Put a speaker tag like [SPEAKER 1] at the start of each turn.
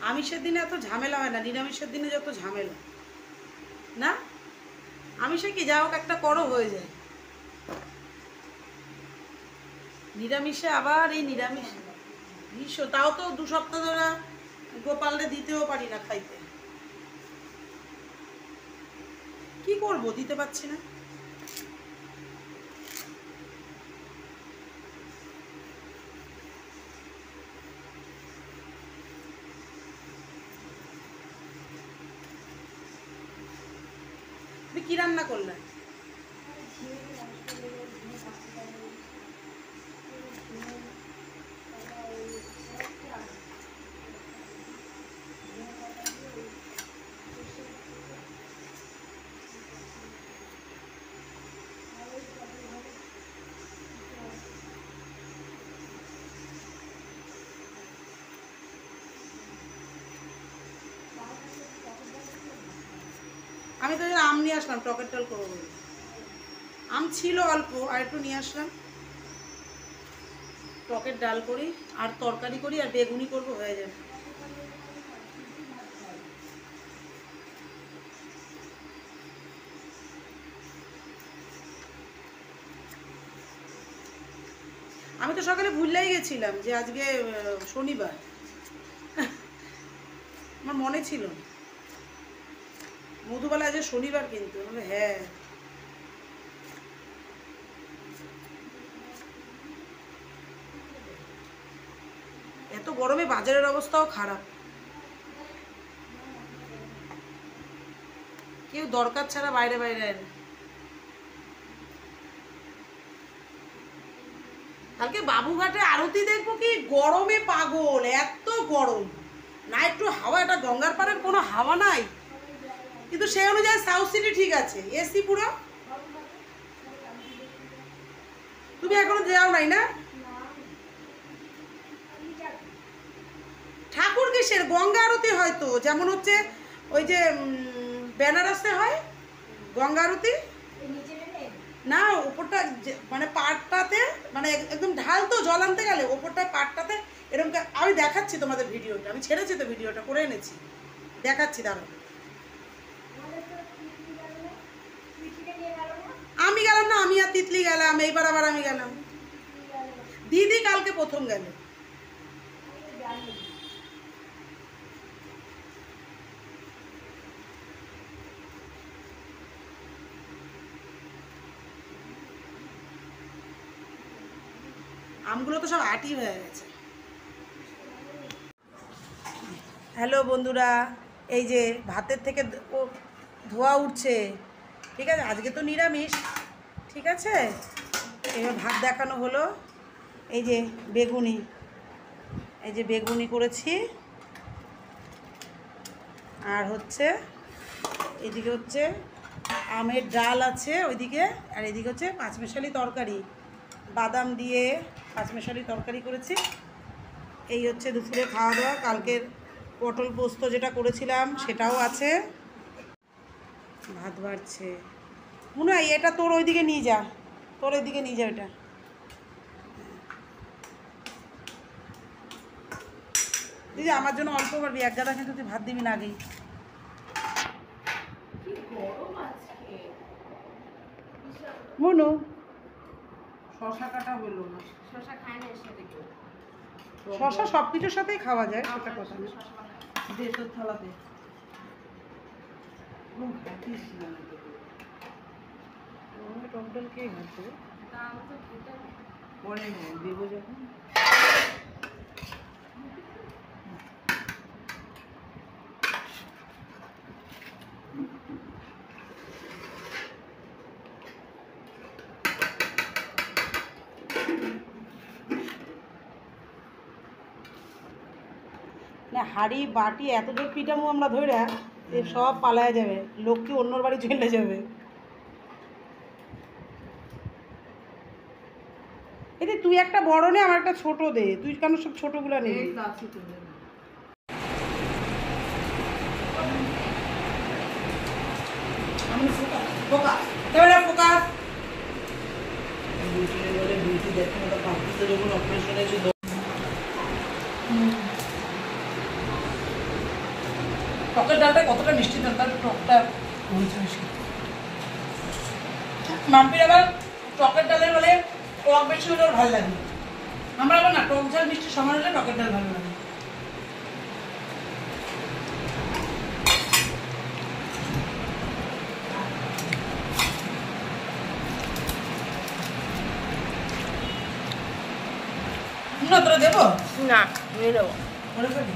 [SPEAKER 1] আমিষের দিনে এত ঝামেলা হয় না, নিরামিষের দিনে যত ঝামেলা না। আমিষে কি যা হোক একটা করো হয়ে যায়, নিরামিষে আবার এই নিরামিষ বিশ্ব, তাও তো 2 সপ্তাহ ধরে গোপালরে দিতেও পারি না খাইতে। কি করব, দিতে পারছি না। তুমি কি রান্না করলে? আমি তো আম নিয়ে আসলাম টকের ডাল করবো বলে। আম ছিল অল্প, আর একটু নিয়ে আসলাম। টকের ডাল করি আর তরকারি করি আর বেগুনি করব, হয়ে যাবে। আমি তো সকালে ভুললেই গেছিলাম যে আজকে শনিবার, আমার মনে ছিল না। মধুবালা আজ শনিবার, কিন্তু হ্যাঁ এত গরমে বাজারের অবস্থাও খারাপ, কেউ দরকার ছাড়া বাইরে বাইরে না। কালকে বাবুঘাটে আরতি দেখবো, কি গরমে পাগল, এত গরম না। একটু হাওয়া, এটা গঙ্গার পাড়ের কোনো হাওয়া নাই, কিন্তু সেই অনুযায়ী সাউথ সিটি ঠিক আছে, এসি পুরো। তুমি এখনো যাও নাই না? ঠাকুর কিসের? গঙ্গা আরতি হয়তো, যেমন হচ্ছে ওই যে বেনারসে হয় গঙ্গা আরতি না, ওপরটা মানে পাটটাতে, মানে একদম ঢাল তো জল আনতে গেলে ওপরটা পাটটাতে এরকম। আমি দেখাচ্ছি তোমাদের ভিডিওটা, আমি ছেড়েছি তো, ভিডিওটা করে এনেছি, দেখাচ্ছি। দাঁড়াও, আমি গেলাম না, আমি আর তিতলি গেলাম, এইবার আবার আমি গেলাম। দিদি কালকে প্রথম গেল। আমগুলো তো সব আটি হয়ে গেছে। হ্যালো বন্ধুরা, এই যে ভাতের থেকে ধোয়া উঠছে, ঠিক আছে, আজকে তো নিরামিষ, ঠিক আছে। এবার ভাত দেখানো হলো। এই যে বেগুনি, এই যে বেগুনি করেছি, আর হচ্ছে এদিকে হচ্ছে আমের ডাল আছে ওইদিকে, আর এদিকে হচ্ছে পাঁচমেশালি তরকারি, বাদাম দিয়ে পাঁচমেশালি তরকারি করেছি। এই হচ্ছে দুপুরে খাওয়া দাওয়া। কালকের পটল পোস্ত যেটা করেছিলাম সেটাও আছে। ভাত বাড়ছে মনে হয়, এটা তোর ওইদিকে নিয়ে যা, তোর ওইদিকে নিয়ে যা এটা। দিদি আমার জন্য অল্প পারবি, এক গাদা, কিন্তু তুই ভাত দিবি না আগেই। মনু শশা কাটা হলো না, শশা খায় না, এর সাথে শশা সব কিছুর সাথেই খাওয়া যায়, সেটা কথা না। দে তোর থালাতে, টক ডাল কে ঘাটছে পরে দেবো যখন। না হাড়ি বাটি এত জোর পিটামু আমরা ধরে, সব পালায় যাবে, লক্ষ্মী অন্যর বাড়ি চলে যাবে। এই তুই একটা বড় নে, আমার একটা ছোট দে, তুই কেন সব ছোটগুলো নিবি? ফোকাস ফোকাস, যখন অপারেশন হয়েছে টকের ডালটা কতটা মিষ্টি দরকার, টকটা হয়েছে বেশি। মাম্পির আবার টকের ডালের বলে টক বেশি হলে ওর ভালো লাগে। আমার আবার না, টক ঝাল মিষ্টি সমান হলে টকের ডাল ভালো লাগে। না তোরা দেবো
[SPEAKER 2] না, নিয়ে দেবো।
[SPEAKER 1] মনে করি